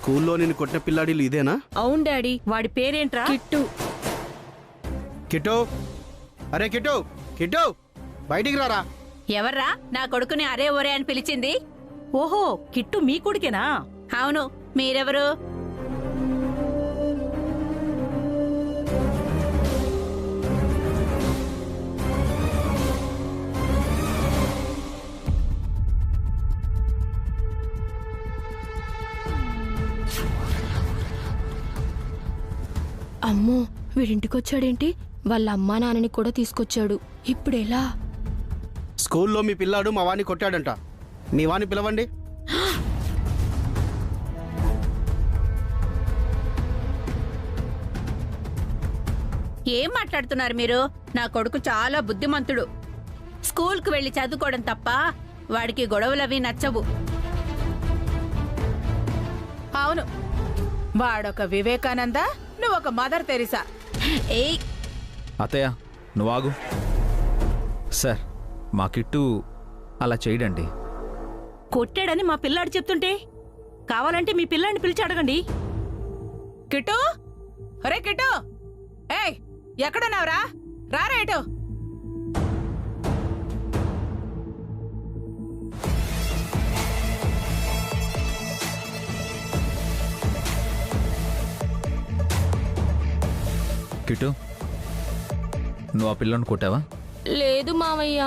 స్కూల్లో నేను కొట్టిన పిల్లాడిలు ఇదేనా? అవును డాడీ, వాడి పేరేంట్రా? కిట్టు. కిట్టు, అరే కిట్టు, కిట్టు బయటికి రారా. ఎవర్రా నా కొడుకుని అరే ఒరే అని పిలిచింది? ఓహో, కిట్టు మీ కొడుకేనా? అవును, మీరెవరు? అమ్మో, వీడింటికొచ్చాడేంటి? వాళ్ళ అమ్మా నాన్నని కూడా తీసుకొచ్చాడు. ఇప్పుడెలా? స్కూల్లో మీ పిల్లాడు మా వాడిని కొట్టాడంట. మీ వాడిని పిలవండి. ఏం మాట్లాడుతున్నారు మీరు? నా కొడుకు చాలా బుద్ధిమంతుడు. స్కూల్కి వెళ్లి చదువుకోవడం తప్ప వాడికి గొడవలవి నచ్చవు. అవును, వాడొక వివేకానంద, నువ్వొక మదర్ తెరిసా. ఏయ్, అత్తయ్య నువ్వు ఆగు. సార్, మా కిట్టు అలా చేయడండి. కొట్టాడని మా పిల్లాడు చెప్తుంటే కావాలంటే మీ పిల్లాడిని పిలిచి అడగండి. కిట్టు, ఒరే కిట్టు, ఏయ్ ఎక్కడున్నావురా? రారా ఇటు. కిట్టు, నువ్వు ఆ పిల్లని కొట్టావా? లేదు మావయ్య.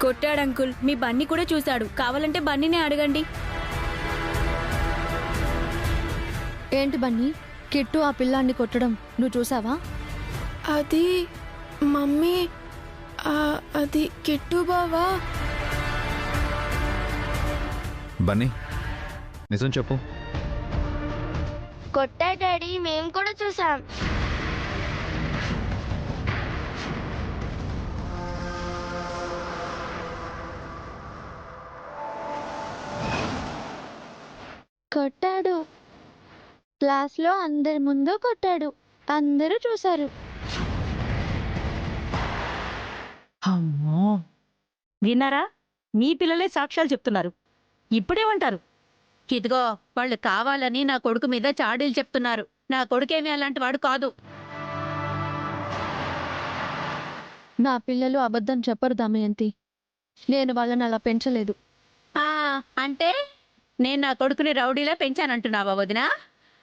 కొట్టాడు అంకుల్. మీ బన్నీ కూడా చూశాడు. కావాలంటే బన్నీనే అడగండి. ఏంటి బన్నీ, కిట్టు ఆ పిల్లాన్ని కొట్టడం నువ్వు చూసావా? అది మమ్మీ, అది కిట్టు బావా. బన్నీ, నిజం చెప్పు. కొట్టా డాడీ, మేము కూడా చూసాం. కొట్టాడు. క్లాస్లో అందరి ముందు కొట్టాడు. అందరూ చూశారు. అమ్మో, విన్నారా? మీ పిల్లలే సాక్ష్యాలు చెప్తున్నారు. ఇప్పుడేమంటారు? ఇదిగో వాళ్ళు కావాలని నా కొడుకు మీద చాడీలు చెప్తున్నారు. నా కొడుకేమీ అలాంటి వాడు కాదు. నా పిల్లలు అబద్ధం చెప్పరు దమయంతి. నేను వాళ్ళని అలా పెంచలేదు. అంటే నేను నా కొడుకుని రౌడీలా పెంచానంటున్నావా వదినా?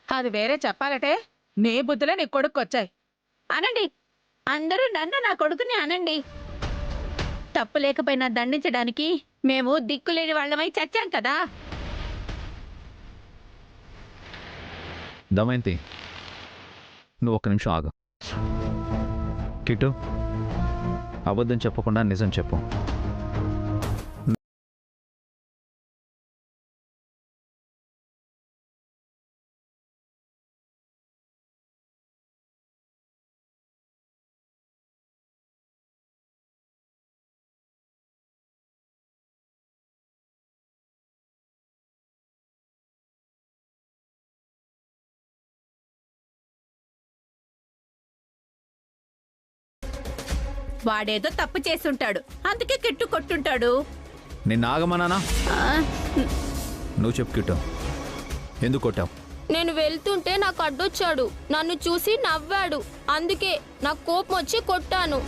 అది వేరే చెప్పాలటే నీ బుద్ధులే నీ కొడుక్కొచ్చాయి. అనండి, అందరూ నన్ను నా కొడుకుని అనండి. తప్పు లేకపోయినా దండించడానికి మేము దిక్కులేని వాళ్ళమై చచ్చాం కదా. దమయంతి, నువ్వు ఒక్క నిమిషం ఆగు. కిట్టు, అబద్ధం చెప్పకుండా నిజం చెప్పు. వాడేదో తప్పు చేసుంటాడు, అందుకే కిట్టు కొట్టుంటాడు. నిన్ను ఆగమన్నానా? నువ్వు చెప్పు కిట్టు, ఎందుకు కొట్టావు? నేను వెళ్తుంటే నాకు అడ్డొచ్చాడు. నన్ను చూసి నవ్వాడు. అందుకే నాకు కోపం వచ్చి కొట్టాను.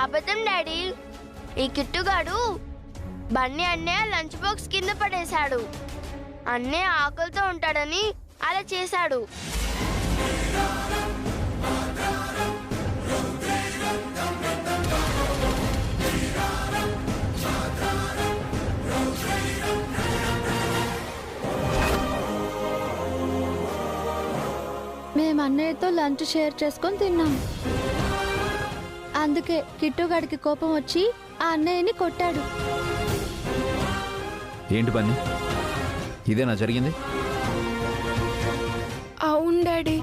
అబద్ధం డాడీ. ఈ కిట్టుగాడు బన్నీ అన్నయ్య లంచ్ బాక్స్ కింద పడేశాడు. అన్నయ్య ఆకలితో ఉంటాడని అలా చేశాడు. మేము అన్నయ్యతో లంచ్ షేర్ చేసుకొని తిన్నాం. అందుకే కిట్టుగాడికి కోపం వచ్చి ఆ అన్నయ్యని కొట్టాడు. ఏంటి బన్నీ, ఇదేనా జరిగింది? అవును డాడీ.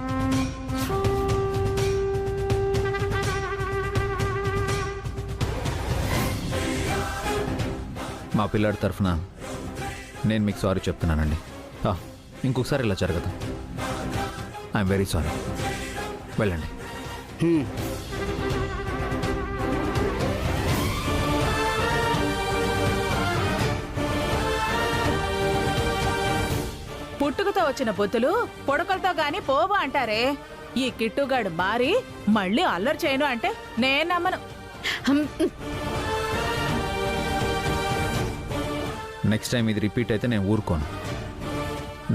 మా పిల్లాడి తరఫున నేను మీకు సారీ చెప్తున్నానండి. ఇంకొకసారి ఇలా జరగదు. I'm very sorry. వెళ్ళండి. పుట్టుకతో వచ్చిన బుద్ధులు పొడకలతో గాని పోవు అంటారే. ఈ కిట్టుగాడు మారి మళ్ళీ అల్లరి చేయను అంటే నేను నమ్మను. నెక్స్ట్ టైం ఇది రిపీట్ అయితే నేను ఊరుకోను.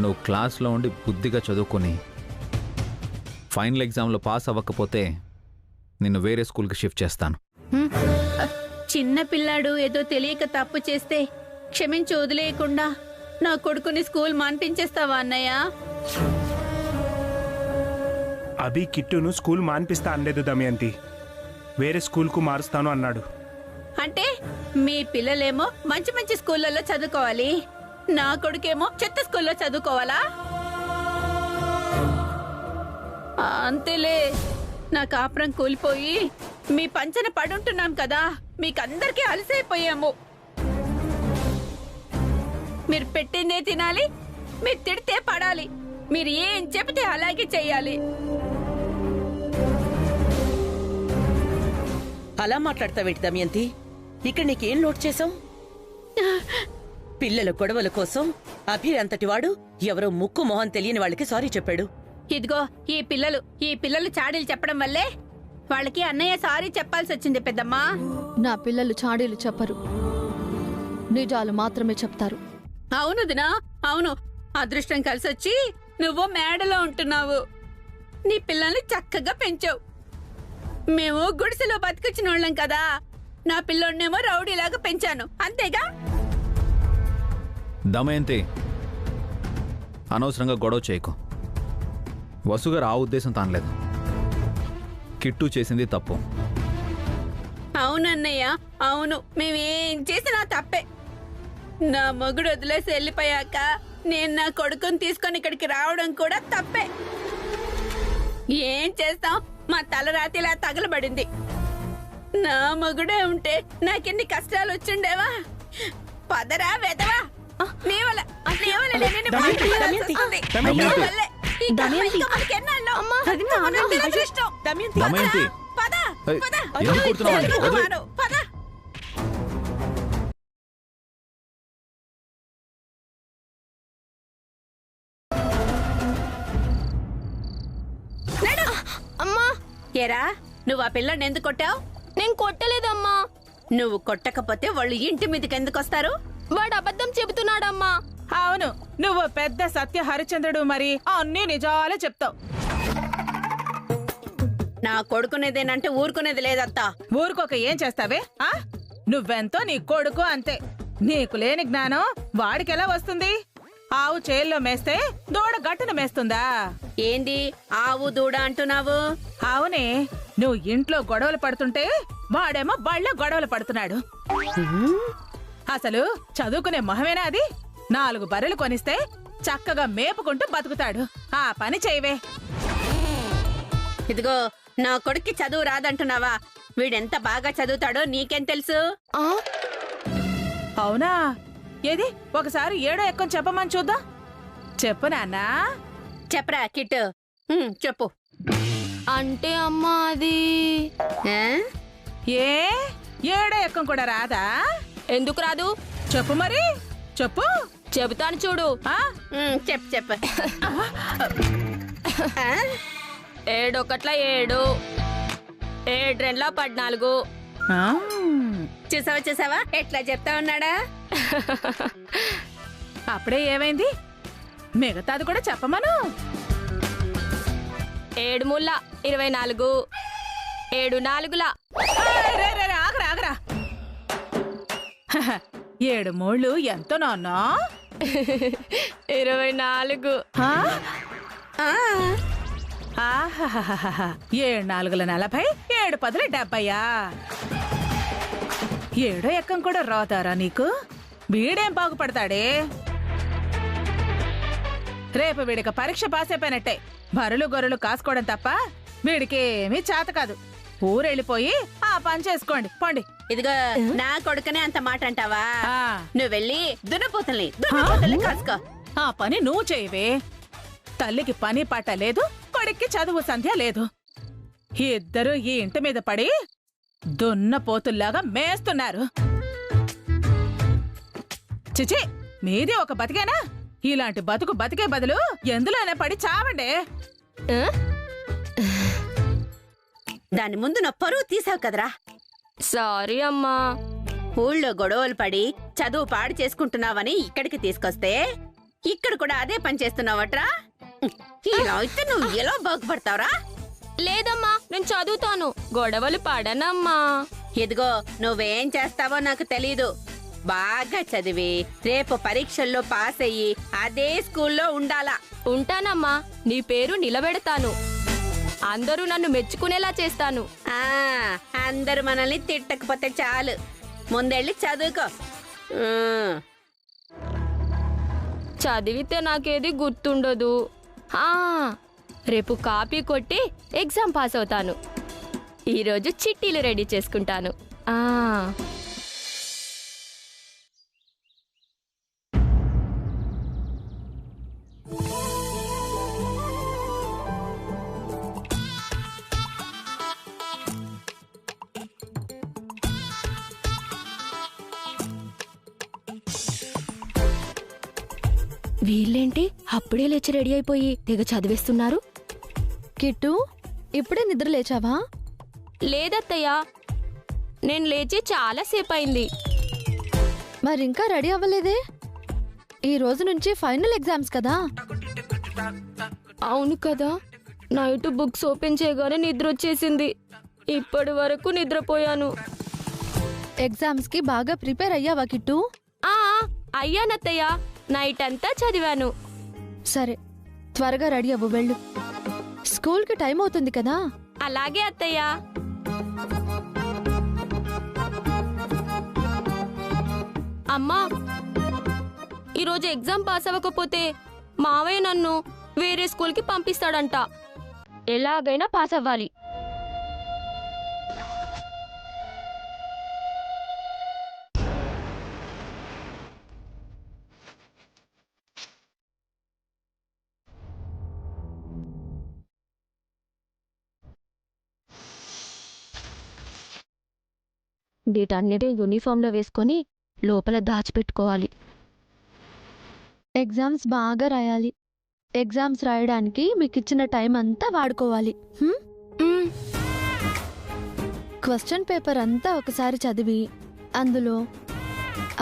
నువ్వు క్లాస్లో ఉండి బుద్ధిగా చదువుకొని ఫైనల్ ఎగ్జామ్లో పాస్ అవ్వకపోతే నిన్ను వేరే స్కూల్కి షిఫ్ట్ చేస్తాను. చిన్న పిల్లాడు ఏదో తెలియక తప్పు చేస్తే క్షమించి వదిలేయకుండా నా కొడుకుని స్కూల్ మాన్పించేస్తావా అన్నయ్య? అభి కిట్టును స్కూల్ మాన్పిస్తా అనలేదు దమయంతి. వేరే స్కూల్కు మారుస్తాను అన్నాడు. అంటే మీ పిల్లలేమో మంచి మంచి స్కూళ్ళల్లో చదువుకోవాలి, నా కొడుకేమో చెత్త స్కూల్లో చదువుకోవాలా? అంతేలే, నా కాపురం కూలిపోయి మీ పంచన పడుంటున్నాం కదా, మీకందరికీ అలసైపోయాము. మీరు పెట్టిందే తినాలి, మీరు తిడితే పడాలి, మీరు ఏం చెబితే అలాగే చెయ్యాలి. అలా మాట్లాడతావేంటి దమయంతి? ఇక్కడ నీకేం లోటు చేసావు? పిల్లల గొడవల కోసం అభి అంతటివాడు ఎవరో ముక్కు మొహం తెలియని వాళ్ళకి సారీ చెప్పాడు. ఇదిగో ఈ పిల్లలు చాడీలు చెప్పడం వల్లే వాళ్ళకి అన్నయ్య సారీ చెప్పాల్సి వచ్చింది పెద్దమ్మా. నా పిల్లలు చాడీలు చెప్పరు, నిజాలు మాత్రమే చెప్తారు. అవును దినా, అవును. అదృష్టం కలిసొచ్చి నువ్వు మేడలో ఉంటున్నావు. నీ పిల్లల్ని చక్కగా పెంచావు. మేము గుడిసెలో బతికొచ్చిన వాళ్ళం కదా, నా పిల్లోడినేమో రౌడీలాగా పెంచాను, అంతేగా? దమయంతి, అనవసరంగా గొడవ చేయకు. వసుగారు ఆ ఉద్దేశం తానలేదు. కిట్టు చేసింది తప్పు. అవునన్నయ్య, అవును. మేమేం చేసినా తప్పే. నా మొగుడు వదిలేసి వెళ్ళిపోయాక నేను నా కొడుకుని తీసుకొని ఇక్కడికి రావడం కూడా తప్పే. ఏం చేస్తాం, మా తలరాతిలా తగలబడింది. నా మొగుడే ఉంటే నాకెన్ని కష్టాలు వచ్చిండేవా? పదరా వెదవా, నీ వల్ల లేనిని బాధపడాల్సి వస్తుంది. నీ వల్లే. ఈ కర్మ మనకెన్నాళ్ళు? మన దురదృష్టం. దమయంతి, పద, పద. ఎందుకు కొడుతున్నావు? వదిలేయ్. పద. అమ్మా, ఏరా, నువ్వు ఆ పిల్లని ఎందుకు కొట్టావు? నేను కొట్టలేదమ్మా. నువ్వు కొట్టకపోతే వాళ్ళు ఇంటి మీదకి ఎందుకు వస్తారు? వాడు అబద్ధం చెబుతున్నాడమ్మా. అవును, నువ్వు పెద్ద సత్య హరిచంద్రుడు, మరి అన్ని నిజాలే చెప్తావు. నా కొడుకునేదేనంటే ఊరుకునేది లేదత్తా. ఊరుకోక ఏం చేస్తావే? ఆ నువ్వెంతో నీ కొడుకు అంతే. నీకు లేని జ్ఞానం వాడికెలా వస్తుంది? ఆవు చేల్లో మేస్తే దూడ గట్టును మేస్తుందా? ఏంది ఆవు దూడ అంటున్నావు? అవునే, నువ్వు ఇంట్లో గొడవలు పడుతుంటే వాడేమో బళ్ళో గొడవలు పడుతున్నాడు. అసలు చదువుకునే మొహమేనా అది? 4 బర్రెలు కొనిస్తే చక్కగా మేపుకుంటూ బతుకుతాడు. ఆ పని చేయవే. ఇదిగో, నా కొడుక్కి చదువు రాదంటున్నావా? వీడెంత బాగా చదువుతాడో నీకేం తెలుసు? అవునా? ఏది ఒకసారి 7వ ఎక్కం చెప్పమని చూద్దాం. చెప్పు నాన్నా. చెప్పరా కిట్టు, చెప్పు. అంటే అమ్మా అది ఆ? ఏ 7వ ఎక్కం కూడా రాదా? ఎందుకు రాదు? చెప్పు మరి, చెప్పు. చెబుతాను చూడు. చెప్పు చెప్పు. 7 1 7, 7 2 14. చూసావా ఎట్లా చెప్తా ఉన్నాడా? అప్పుడే ఏమైంది? మిగతాది కూడా చెప్పమను. 7 3 24, 7 4. ఆగరా. 7 3 ఎంతో నాన్నా? 24. 7 4 40, 7 10 70. 7వ ఎక్కం కూడా రాతారా నీకు? వీడేం బాగుపడతాడే? రేపు వీడికి పరీక్ష పాస్ అయిపోయినట్టే. బరులు గొర్రెలు కాసుకోవడం తప్ప వీడికేమీ చేత కాదు. ఊరెళ్ళిపోయి ఆ పని చేసుకోండి, పోండి. ఇదిగో, నా కొడుకునే అంత మాట అంటావా? ఆ. నువ్వు వెళ్ళి దున్నపోతల్ని కాసుకో. ఆ పని నువ్వు చేయవే. తల్లికి పని పాట లేదు, కొడుక్కి చదువు సంధ్య లేదు. ఇద్దరూ ఈ ఇంటి మీద పడి దున్నపోతుల్లాగా మేస్తున్నారు. చిచి, మీది ఒక బతికేనా? ఇలాంటి బతుకు బతికే బదులు ఎందులోనే పడి చావండే. దాని ముందు నా పరువు తీసావు కదరా. సారీ అమ్మా. ఊళ్ళో గొడవలు పడి చదువు పాడు చేసుకుంటున్నావని ఇక్కడికి తీసుకొస్తే ఇక్కడ కూడా అదే పని చేస్తున్నావట్రా. ఇలా అయితే నువ్వు ఎలా బాగుపడతావురా? లేదమ్మా, నేను చదువుతాను, గొడవలు పడనమ్మా. ఇదిగో నువ్వేం చేస్తావో నాకు తెలీదు. బాగా చదివి రేపు పరీక్షల్లో పాస్ అయ్యి అదే స్కూల్లో ఉండాలా. ఉంటానమ్మా, నీ పేరు నిలబెడతాను, అందరూ నన్ను మెచ్చుకునేలా చేస్తాను. అందరూ మనల్ని తిట్టకపోతే చాలు. ముందెళ్ళి చదువుకో. చదివితే నాకేది గుర్తుండదు. రేపు కాపీ కొట్టి ఎగ్జామ్ పాస్ అవుతాను. ఈరోజు చిట్టీలు రెడీ చేసుకుంటాను. వీళ్ళేంటి అప్పుడే లేచి రెడీ అయిపోయి తెగ చదివేస్తున్నారు? కిట్టు, ఇప్పుడే నిద్ర లేచావా? లేదత్తయ్యా, నేను లేచి చాలాసేపు అయింది. మరింకా రెడీ అవ్వలేదే? ఈ రోజు నుంచి ఫైనల్ ఎగ్జామ్స్ కదా. అవును కదా, నైట్ బుక్స్ ఓపెన్ చేయగానే నిద్ర వచ్చేసింది. ఇప్పటి వరకు నిద్రపోయాను. ఎగ్జామ్స్ కి బాగా ప్రిపేర్ అయ్యావా కిట్టు? అయ్యానత్తయ్యా, నైట్ అంతా చదివాను. సరే, త్వరగా రెడీ అవ్వు, వెళ్ళు. స్కూల్కి టైం అవుతుంది కదా. అలాగే అత్తయ్యా. అమ్మా, ఈరోజు ఎగ్జామ్ పాస్ అవ్వకపోతే మావయ్య నన్ను వేరే స్కూల్కి పంపిస్తాడంట. ఎలాగైనా పాస్ అవ్వాలి. వీటన్నిటి యూనిఫామ్లో వేసుకొని లోపల దాచిపెట్టుకోవాలి. ఎగ్జామ్స్ బాగా రాయాలి. ఎగ్జామ్స్ రాయడానికి మీకు ఇచ్చిన టైం అంతా వాడుకోవాలి. క్వశ్చన్ పేపర్ అంతా ఒకసారి చదివి అందులో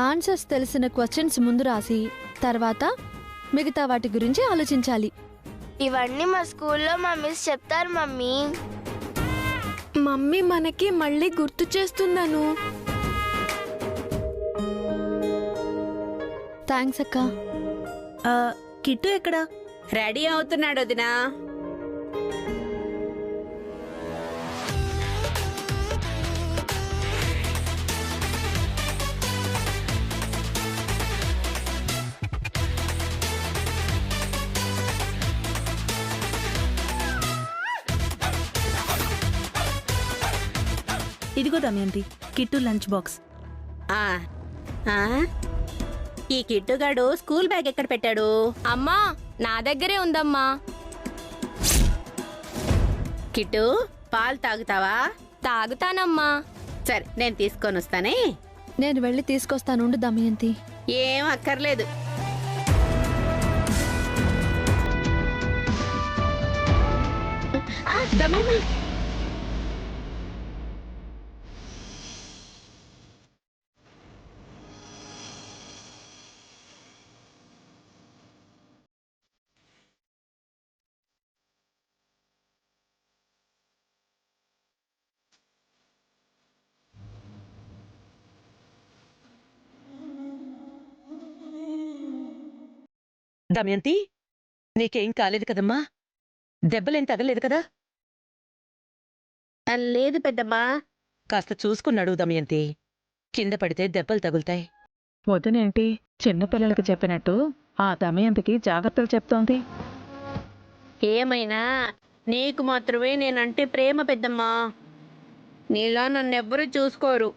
ఆన్సర్స్ తెలిసిన క్వశ్చన్స్ ముందు రాసి తర్వాత మిగతా వాటి గురించి ఆలోచించాలి. ఇవన్నీ మా స్కూల్లో మా మిస్ చెప్తారు మమ్మీ. మమ్మీ మనకి మళ్ళీ గుర్తు చేస్తున్నాను. థ్యాంక్స్ అక్క. కిట్టు ఎక్కడా? రెడీ అవుతున్నాడు వదినా. ఇదిగో దమయంతి, కిట్టు లంచ్ బాక్స్. ఈ కిట్టుగాడు స్కూల్ బ్యాగ్ ఎక్కడ పెట్టాడు? అమ్మా, నా దగ్గరే ఉందమ్మా. కిట్టు, పాలు తాగుతావా? తాగుతానమ్మా. సరే, నేను తీసుకొని వస్తానే. నేను వెళ్ళి తీసుకొస్తానుండు దమయంతి. ఏం అక్కర్లేదు. దమయంతి, నీకేం కాలేదు కదమ్మా? దెబ్బలేం తగలేదు కదా? లేదు పెద్దమ్మా. కాస్త చూసుకున్నాడు దమయంతి, కింద పడితే దెబ్బలు తగులుతాయి. వదినేంటి చిన్నపిల్లలకి చెప్పినట్టు ఆ దమయంతికి జాగ్రత్తలు చెప్తోంది? ఏమైనా నీకు మాత్రమే నేనంటే ప్రేమ పెద్దమ్మా. నీలా నన్నెవ్వరూ చూసుకోరు.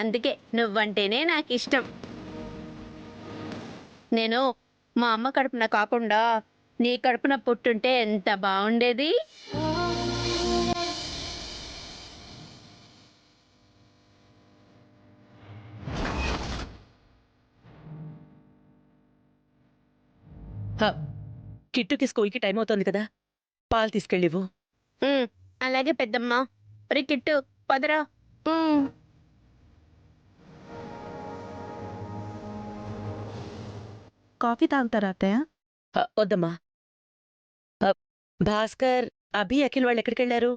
అందుకే నువ్వంటేనే నాకు ఇష్టం. నేను మా అమ్మ కడుపున కాకుండా నీ కడుపున పుట్టుంటే ఎంత బాగుండేది. కిట్టుకి స్కూల్కి టైం అవుతోంది కదా, పాలు తీసుకెళ్ళివు. అలాగే పెద్దమ్మ. రే కిట్టు పదరా. కాఫీ తాగుతారా అత్తయ్య? వద్దమ్మా. భాస్కర్, అభి, అఖిల్ వాళ్ళు ఎక్కడికి వెళ్ళారు?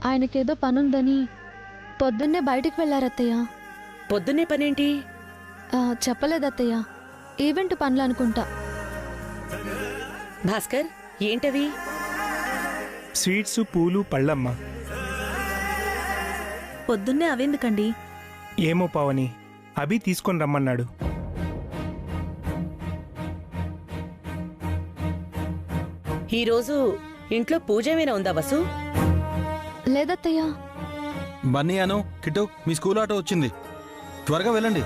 ఆయనకేదో పనుందని పొద్దున్నే బయటికి వెళ్ళారత్తయ్య. పొద్దున్నే పనేంటి? చెప్పలేదత్తయ్య, ఈవెంట్ పనులు అనుకుంటా. భాస్కర్, ఏంటవి? స్వీట్స్, పూలు, పళ్ళమ్మా. పొద్దున్నే అవెందుకండి? ఏమో పావని, అభి తీసుకొని రమ్మన్నాడు. ఈరోజు ఇంట్లో పూజ ఏమైనా ఉందా వసు? లేదత్తయ్య. బన్నీ అను, కిట్టు, మీ స్కూల్ ఆటో వచ్చింది, త్వరగా వెళ్ళండి.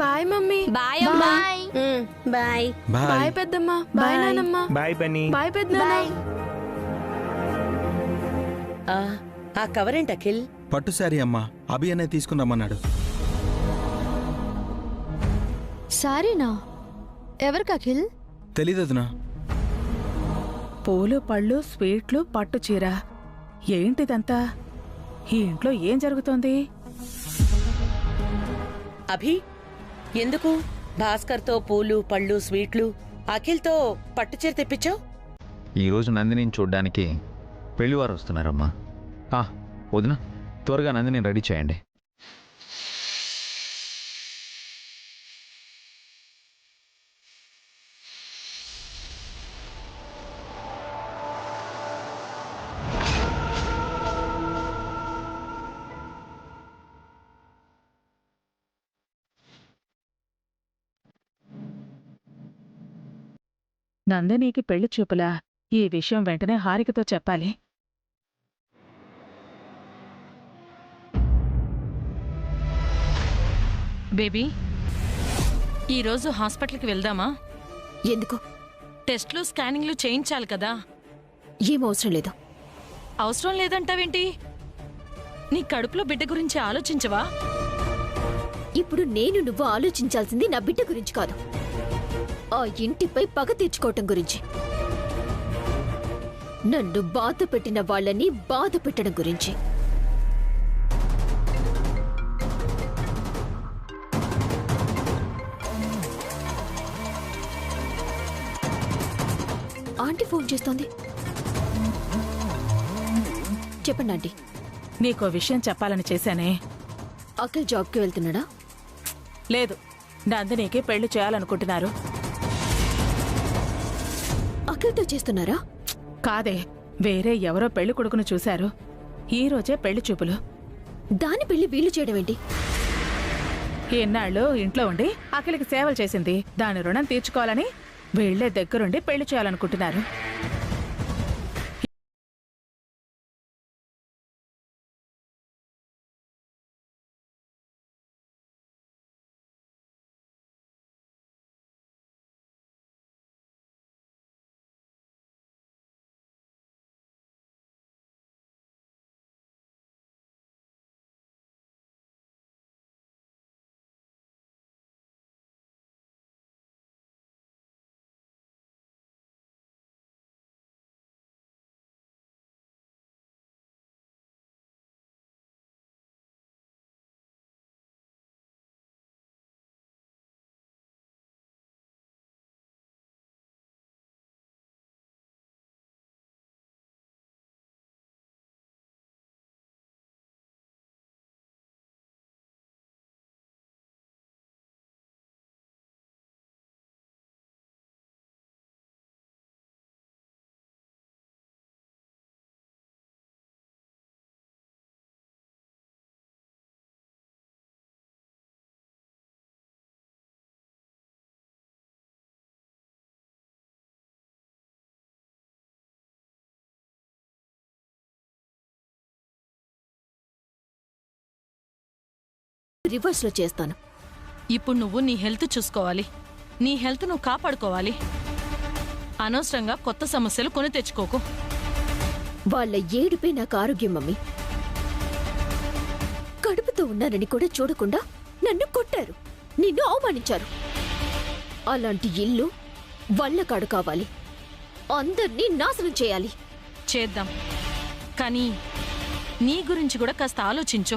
Bye mummy. Bye bye. Bye. Bye పెద్దమ్మ. బాయ్ నానమ్మ. బాయ్ బన్నీ. బాయ్ పెద్దనాన్న. ఆ కవర్ ఏంటి అఖిల్? పట్టు శారీ అమ్మా, అభి అనే తీసుకుని రమ్మన్నాడు. సారీనా? ఎవరికి అఖిల్? తెలీదదునా. పూలు, పళ్ళు, స్వీట్లు, పట్టు చీర. ఏంటిదంతా? ఈ ఇంట్లో ఏం జరుగుతోంది? అభి, ఎందుకు భాస్కర్తో పూలు, పళ్ళు, స్వీట్లు, అఖిల్తో పట్టుచీర తెప్పించావు? ఈరోజు నందిని చూడ్డానికి పెళ్లివారు వస్తున్నారమ్మా. వదిన, త్వరగా నందిని రెడీ చేయండి. నందినికి పెళ్లి చూపులా? ఈ విషయం వెంటనే హారికతో చెప్పాలి. బేబీ, ఈరోజు హాస్పిటల్కి వెళ్దామా? ఎందుకు? టెస్ట్లు, స్కానింగ్లు చేయించాలి కదా. ఏం అవసరం లేదు. అవసరం లేదంటావేంటి? నీ కడుపులో బిడ్డ గురించి ఆలోచించవా? ఇప్పుడు నువ్వు ఆలోచించాల్సింది నా బిడ్డ గురించి కాదు, ఆ ఇంటిపై పగ తీర్చుకోవటం గురించి. నన్ను బాధ పెట్టిన వాళ్ళని బాధ పెట్టడం గురించి. ఆంటీ ఫోన్ చేస్తోంది. చెప్పండి ఆంటీ. నీకో విషయం చెప్పాలని చేశానే. అఖిల్ జాబ్కి వెళ్తున్నాడా? లేదు, నందినికి పెళ్లి చేయాలనుకుంటున్నారు. అఖిల్తో చేస్తున్నారా? కాదే, వేరే ఎవరో పెళ్లి కొడుకును చూశారు. ఈ రోజే పెళ్లి చూపులు. దాని పెళ్లి వీళ్ళు చేయడం ఏంటి? ఎన్నాళ్ళు ఇంట్లో ఉండి అఖిల్కి సేవలు చేసింది, దాని రుణం తీర్చుకోవాలని వీళ్లే దగ్గరుండి పెళ్లి చేయాలనుకుంటున్నారు. రివర్స్ లో చేస్తాను. ఇప్పుడు నువ్వు నీ హెల్త్ చూసుకోవాలి. నీ హెల్త్ నువ్వు కాపాడుకోవాలి. అనవసరంగా కొత్త సమస్యలు కొని తెచ్చుకోకు. వాళ్ళ ఏడుపే నాకు ఆరోగ్యం మమ్మీ. కడుపుతో ఉన్నానని కూడా చూడకుండా నన్ను కొట్టారు, నిన్ను అవమానించారు. అలాంటి ఇల్లు వాళ్ళకాడు కావాలి. అందర్నీ నాశనం చేయాలి. చేద్దాం, కానీ నీ గురించి కూడా కాస్త ఆలోచించు.